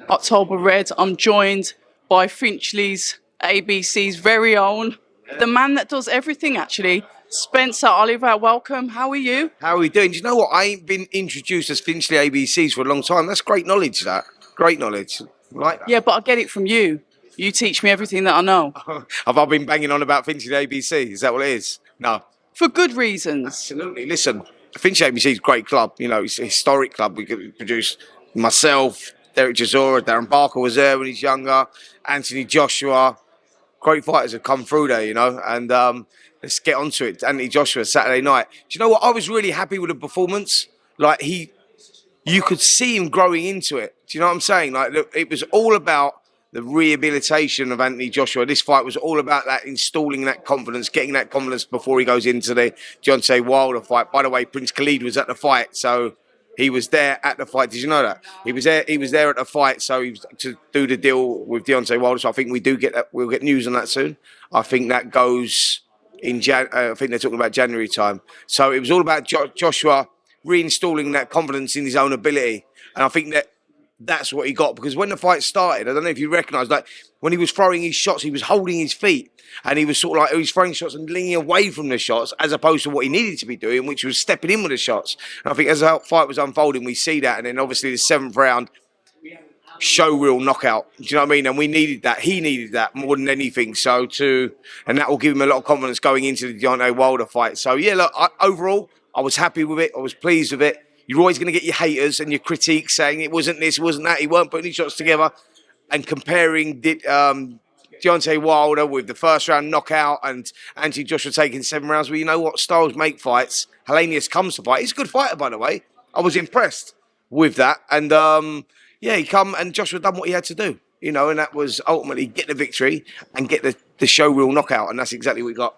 October Red. I'm joined by Finchley's ABC's very own, the man that does everything actually, Spencer Oliver. Welcome. How are you? How are we doing? Do you know what? I ain't been introduced as Finchley ABCs for a long time. That's great knowledge, that. Great knowledge. Like that. Yeah, but I get it from you. You teach me everything that I know. Have I been banging on about Finchley ABC? Is that what it is? No. For good reasons. Absolutely. Listen, Finchley ABC is a great club. You know, it's a historic club. We could produce myself, Derek Chisora, Darren Barker was there when he's younger, Anthony Joshua. Great fighters have come through there, you know, and let's get onto it. Anthony Joshua, Saturday night. Do you know what? I was really happy with the performance. Like, you could see him growing into it. Do you know what I'm saying? Like, look, it was all about the rehabilitation of Anthony Joshua. This fight was all about that, installing that confidence, getting that confidence before he goes into the Deontay Wilder fight. By the way, Prince Khalid was at the fight, so he was there at the fight. Did you know that? He was there. He was there at the fight, so he was to do the deal with Deontay Wilder. So I think we do get that. We'll get news on that soon. I think that goes in I think they're talking about January time. So it was all about Joshua reinstalling that confidence in his own ability, and I think that's what he got, because when the fight started, I don't know if you recognise, like when he was throwing his shots, he was holding his feet and he was sort of like, he was throwing shots and leaning away from the shots as opposed to what he needed to be doing, which was stepping in with the shots. And I think as the fight was unfolding, we see that. And then obviously the 7th round, show real knockout. Do you know what I mean? And we needed that. He needed that more than anything. And that will give him a lot of confidence going into the Deontay Wilder fight. So yeah, look, overall, I was happy with it. I was pleased with it. You're always going to get your haters and your critiques saying it wasn't this, it wasn't that, he weren't putting his shots together. And comparing Deontay Wilder with the first round knockout and Anthony Joshua taking 7 rounds. Well, you know what? Styles make fights. Helenius comes to fight. He's a good fighter, by the way. I was impressed with that. And yeah, he come and Joshua done what he had to do. You know, and that was ultimately get the victory and get the show real knockout. And that's exactly what we got.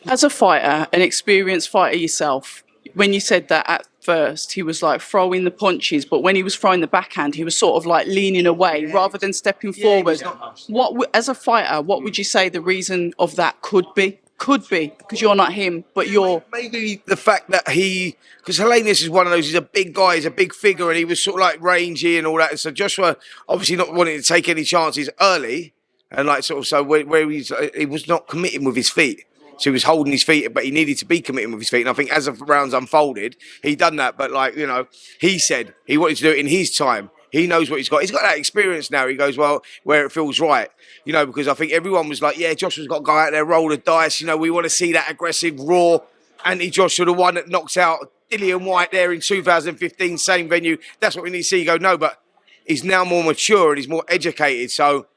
As a fighter, an experienced fighter yourself, when you said that at first, he was like throwing the punches, but when he was throwing the backhand, he was sort of like leaning away rather than stepping forward. As a fighter, what would you say the reason of that could be? Could be, because you're not him, but you're... Maybe the fact that because Helenius is one of those, he's a big guy, he's a big figure, and he was sort of like rangy and all that. And so Joshua obviously not wanting to take any chances early, and like sort of, so where he was not committing with his feet. So he was holding his feet, but he needed to be committing with his feet. And I think as the rounds unfolded, he done that. But like, you know, he said he wanted to do it in his time. He knows what he's got. He's got that experience now. He goes, well, where it feels right. You know, because I think everyone was like, yeah, Joshua's got to go out there, roll the dice. You know, we want to see that aggressive, raw Anthony Joshua, the one that knocks out Dillian Whyte there in 2015, same venue. That's what we need to see. You go, no, but he's now more mature and he's more educated. So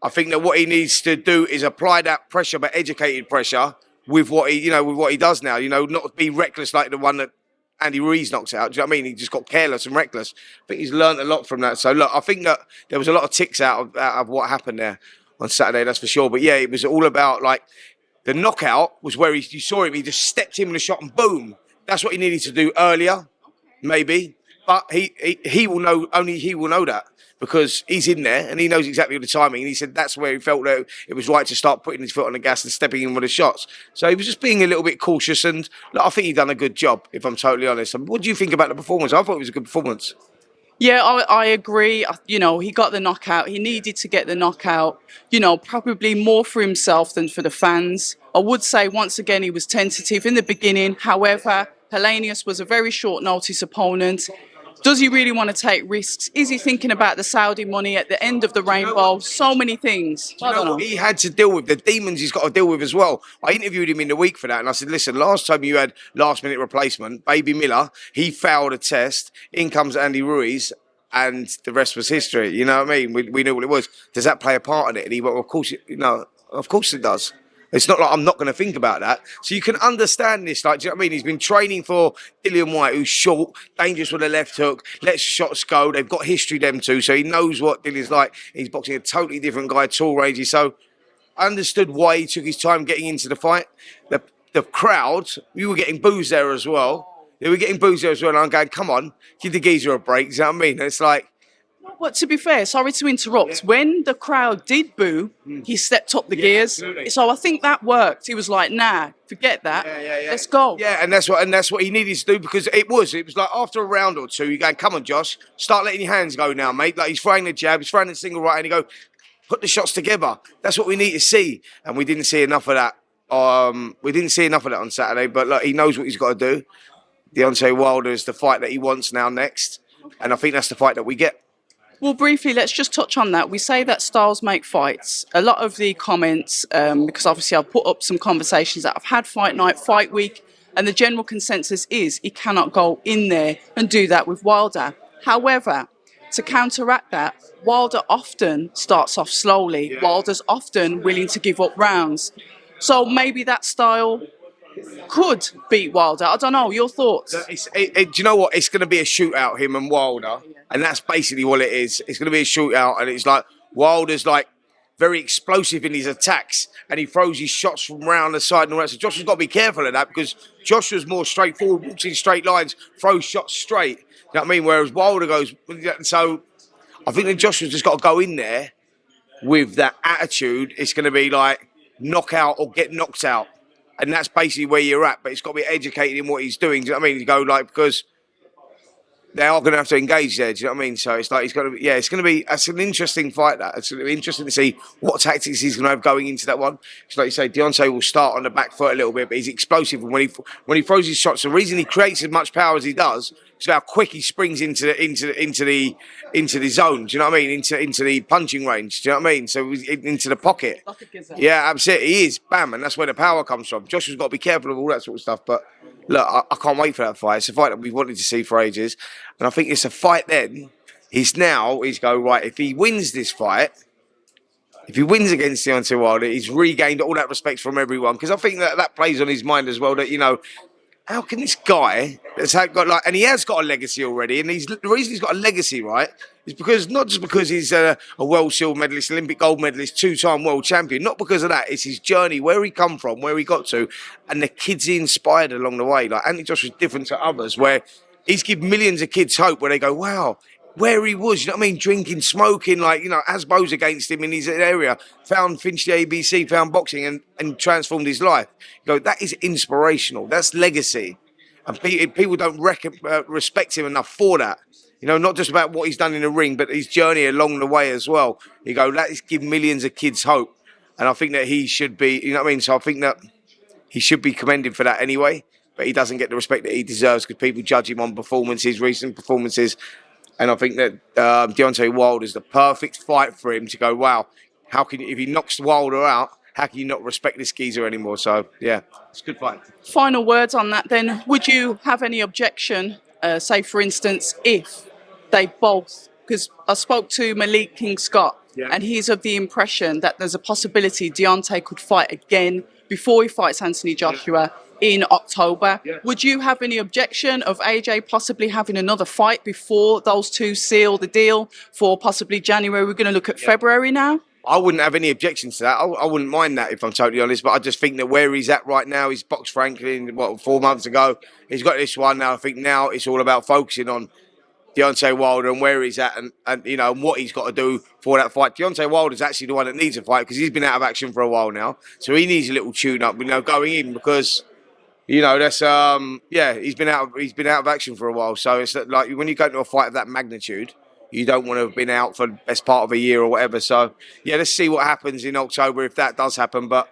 I think that what he needs to do is apply that pressure, but educated pressure, with what he does now. You know, not be reckless like the one that Andy Ruiz knocks out. Do you know what I mean? He just got careless and reckless. I think he's learned a lot from that. So look, I think that there was a lot of ticks out of what happened there on Saturday. That's for sure. But yeah, it was all about like the knockout was where you saw him. He just stepped in with a shot and boom. That's what he needed to do earlier, maybe. But he will know. Only he will know that, because he's in there and he knows exactly the timing. And he said that's where he felt that it was right to start putting his foot on the gas and stepping in with the shots. So he was just being a little bit cautious, and look, I think he done a good job, if I'm totally honest. I mean, what do you think about the performance? I thought it was a good performance. Yeah, I agree. You know, he got the knockout. He needed to get the knockout, you know, probably more for himself than for the fans. I would say, once again, he was tentative in the beginning. However, Helenius was a very short notice opponent. Does he really want to take risks? Is he thinking about the Saudi money at the end of the rainbow? So many things. I don't know. He had to deal with the demons he's got to deal with as well. I interviewed him in the week for that, and I said, listen, last time you had last-minute replacement, Baby Miller, he failed a test. In comes Andy Ruiz, and the rest was history. You know what I mean? We knew what it was. Does that play a part in it? And he went, well, of course, of course it does. It's not like I'm not going to think about that. So you can understand this. Like, do you know what I mean? He's been training for Dillian Whyte, who's short, dangerous with a left hook, lets shots go. They've got history, them two. So he knows what Dillian's like. He's boxing a totally different guy, tall, rangy. So I understood why he took his time getting into the fight. The crowd, we were getting boos there as well. They were getting boos there as well. And I'm going, come on, give the geezer a break. Do you know what I mean? And it's like, But to be fair, sorry to interrupt, when the crowd did boo, he stepped up the gears. absolutely. So I think that worked. He was like, nah, forget that. Let's go. Yeah, and that's what he needed to do because it was like after a round or two, you go, come on, Josh, start letting your hands go now, mate. Like he's throwing the jab, he's throwing the single right, and you go, put the shots together. That's what we need to see, and we didn't see enough of that. We didn't see enough of that on Saturday, but look, he knows what he's got to do. Deontay Wilder is the fight that he wants now next, and I think that's the fight that we get. Well, briefly, let's just touch on that. We say that styles make fights. A lot of the comments, because obviously I've put up some conversations that I've had fight night, fight week, and the general consensus is he cannot go in there and do that with Wilder. However, to counteract that, Wilder often starts off slowly. Yeah. Wilder's often willing to give up rounds. So maybe that style could beat Wilder. I don't know. Your thoughts? Do you know what? It's going to be a shootout, him and Wilder, and that's basically what it is. It's going to be a shootout, and it's like Wilder's like very explosive in his attacks, and he throws his shots from round the side and all that. So Joshua's got to be careful of that because Joshua's more straightforward, walks in straight lines, throws shots straight. You know what I mean? Whereas Wilder goes. So I think that Joshua's just got to go in there with that attitude. It's going to be like knockout or get knocked out. And that's basically where you're at, but it's got to be educated in what he's doing. Do you know what I mean? You go like, because they are going to have to engage there. Do you know what I mean? So it's like, it's going to be, yeah, it's going to be, that's an interesting fight. That it's going to be interesting to see what tactics he's going to have going into that one. Because like you say, Deontay will start on the back foot a little bit, but he's explosive. And when he throws his shots, the reason he creates as much power as he does is how quick he springs into the zone. Do you know what I mean? Into the punching range. Do you know what I mean? So into the pocket. Yeah, absolutely. He is. Bam. And that's where the power comes from. Joshua's got to be careful of all that sort of stuff. But look, I can't wait for that fight. It's a fight that we've wanted to see for ages. And I think it's a fight then. He's go, right, if he wins this fight, if he wins against Deontay Wilder, he's regained all that respect from everyone. Because I think that plays on his mind as well, that, you know, how can this guy that's got like, and he has got a legacy already, and the reason he's got a legacy, right, is because not just because he's a world silver medalist, Olympic gold medalist, two-time world champion, not because of that. It's his journey, where he come from, where he got to, and the kids he inspired along the way. Like Anthony Joshua's different to others, where he's given millions of kids hope, where they go, wow, where he was, you know what I mean, drinking, smoking, like, you know, Asbo's against him in his area, found Finchley ABC, found boxing and transformed his life. You go, that is inspirational. That's legacy. And people don't respect him enough for that. You know, not just about what he's done in the ring, but his journey along the way as well. You go, that is give millions of kids hope. And I think that he should be, you know what I mean? So I think that he should be commended for that anyway, but he doesn't get the respect that he deserves because people judge him on performances, recent performances. And I think that Deontay Wilder is the perfect fight for him to go, wow, how can you, if he knocks Wilder out, how can you not respect this geezer anymore? So, yeah, it's a good fight. Final words on that then. Would you have any objection, say, for instance, if they both, because I spoke to Malik King Scott, and he's of the impression that there's a possibility Deontay could fight again before he fights Anthony Joshua in October. Would you have any objection of AJ possibly having another fight before those two seal the deal for possibly January? We're going to look at February now. I wouldn't have any objections to that. I wouldn't mind that, if I'm totally honest. But I just think that where he's at right now, he's boxed Franklin, 4 months ago. He's got this one now. I think now it's all about focusing on Deontay Wilder and where he's at and you know, what he's got to do for that fight. Deontay Wilder's actually the one that needs a fight because he's been out of action for a while now. So he needs a little tune-up, you know, going in because... You know, that's he's been out of action for a while. So it's like when you go to a fight of that magnitude, you don't want to have been out for the best part of a year or whatever. So yeah, let's see what happens in October if that does happen. But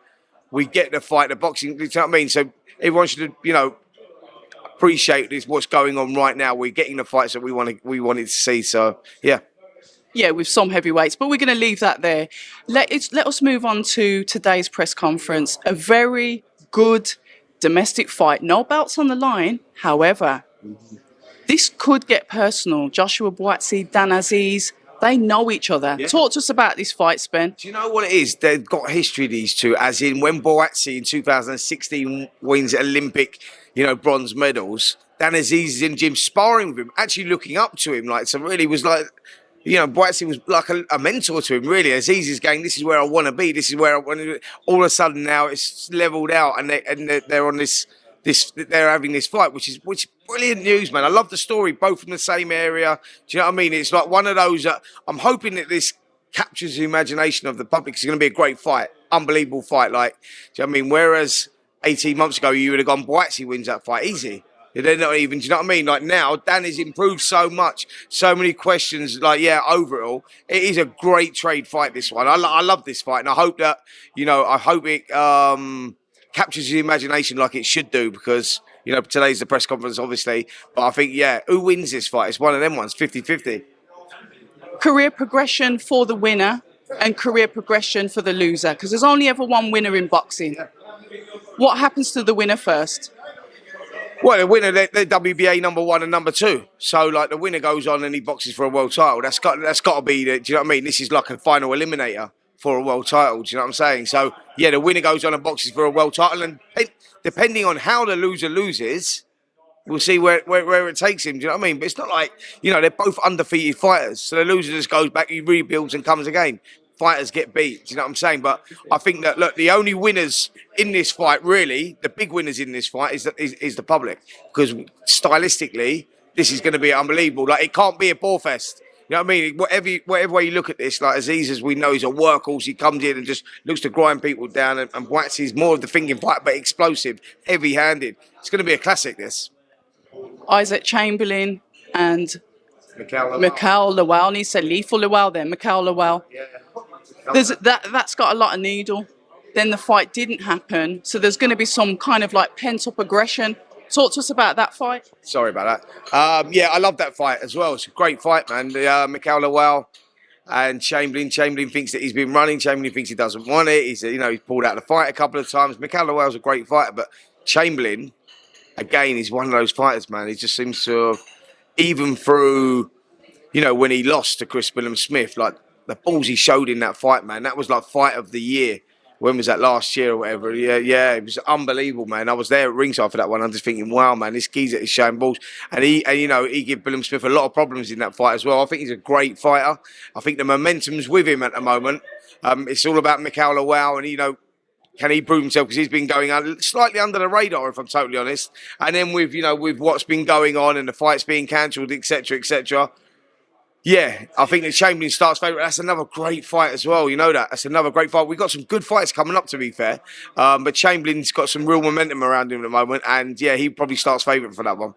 we get the fight, the boxing. You know what I mean? So everyone should, you know, appreciate this. What's going on right now? We're getting the fights that we wanted to see. So yeah. Yeah, with some heavyweights, but we're going to leave that there. Let us move on to today's press conference. A very good domestic fight, no belts on the line. However, this could get personal. Joshua Waxy, Dan Aziz, they know each other. Yeah. Talk to us about this fight, Spen. Do you know what it is? They've got history, these two, as in when Waxy in 2016 wins Olympic, you know, bronze medals, Dan Aziz is in the gym sparring with him, actually looking up to him. Like, so really was like, you know, Waxy was like a mentor to him, really. Aziz is going, this is where I want to be. This is where I want to be. All of a sudden now it's leveled out and they're on this they're having this fight, which is brilliant news, man. I love the story, both from the same area. Do you know what I mean? It's like one of those that I'm hoping that this captures the imagination of the public. It's going to be a great fight, unbelievable fight. Like, do you know what I mean? Whereas 18 months ago, you would have gone, Waxy wins that fight easy. They're not even, do you know what I mean? Like now, Dan has improved so much, so many questions. Like, yeah, overall, it is a great trade fight, this one. I love this fight, and I hope that, I hope it captures the imagination like it should do, because, today's the press conference, obviously. But I think, yeah, who wins this fight? It's one of them ones, 50-50. Career progression for the winner and career progression for the loser, because there's only ever one winner in boxing. What happens to the winner first? Well, the winner, they're WBA #1 and #2. So, like, the winner goes on and he boxes for a world title. That's got to be the. Do you know what I mean? This is like a final eliminator for a world title. Do you know what I'm saying? So, yeah, the winner goes on and boxes for a world title, and depending on how the loser loses, we'll see where it takes him. Do you know what I mean? But it's not like, they're both undefeated fighters. So the loser just goes back, he rebuilds and comes again. Fighters get beat. Do you know what I'm saying? But I think that, look, the only winners in this fight, really, the big winners in this fight is the public. Because stylistically, this is going to be unbelievable. Like, it can't be a bore fest. You know what I mean? Whatever way you look at this, like Aziz, as we know, he's a workhorse. He comes in and just looks to grind people down. And Waxy is more of the thinking fight, but explosive, heavy-handed. It's going to be a classic, this. Isaac Chamberlain and Mikhail Lawal. And he said lethal Lawal then, Mikhail Lawal. Yeah. That's got a lot of needle. Then the fight didn't happen. So there's going to be some kind of like pent-up aggression. Talk to us about that fight. Sorry about that. Yeah, I love that fight as well. It's a great fight, man. Mikhail Lawal and Chamberlain. Chamberlain thinks that he's been running. Chamberlain thinks he doesn't want it. He's pulled out of the fight a couple of times. Mikhail Lawal's a great fighter, but Chamberlain, again, he's one of those fighters, man. He just seems to have, even through, when he lost to Chris Smith, like the balls he showed in that fight, man, that was like fight of the year. When was that, last year or whatever? Yeah, it was unbelievable, man. I was there at ringside for that one. I'm just thinking, wow, man, this geezer is showing balls. And he gave Billam Smith a lot of problems in that fight as well. I think he's a great fighter. I think the momentum's with him at the moment. It's all about Mikhail Lawal, and can he prove himself? Because he's been going slightly under the radar, if I'm totally honest. And then with what's been going on and the fights being cancelled, etc., etc. Yeah, I think the Chamberlain starts favourite. That's another great fight as well. You know that. That's another great fight. We've got some good fights coming up, to be fair. But Chamberlain's got some real momentum around him at the moment. And, yeah, he probably starts favourite for that one.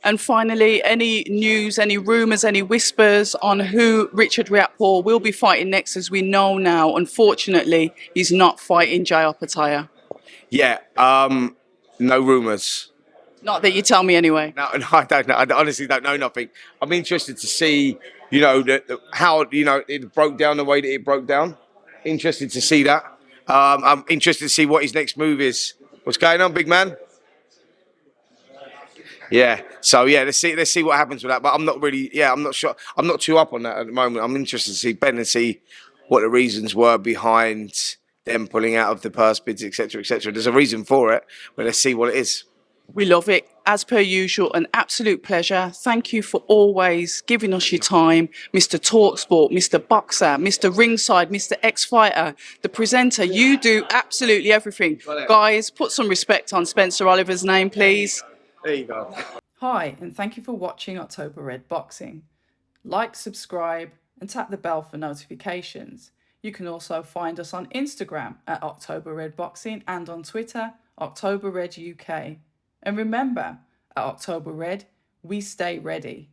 And finally, any news, any rumours, any whispers on who Richard Riakporhe will be fighting next? As we know now, unfortunately, he's not fighting Jai Opetaia. Yeah, no rumours. Not that you tell me anyway. No, I don't know. I honestly don't know nothing. I'm interested to see, how, it broke down the way that it broke down. Interested to see that. I'm interested to see what his next move is. What's going on, big man? Yeah. So yeah, let's see what happens with that. But I'm not really. Yeah, I'm not sure. I'm not too up on that at the moment. I'm interested to see Ben and see what the reasons were behind them pulling out of the purse bids, etc., etc. There's a reason for it, but let's see what it is. We love it. As per usual, an absolute pleasure. Thank you for always giving us your time. Mr. Talksport, Mr. Boxer, Mr. Ringside, Mr. Ex-Fighter, the presenter. You do absolutely everything. Guys, put some respect on Spencer Oliver's name, please. There you go. Hi, and thank you for watching October Red Boxing. Like, subscribe, and tap the bell for notifications. You can also find us on Instagram at October Red Boxing and on Twitter, October Red UK. And remember, at October Red, we stay ready.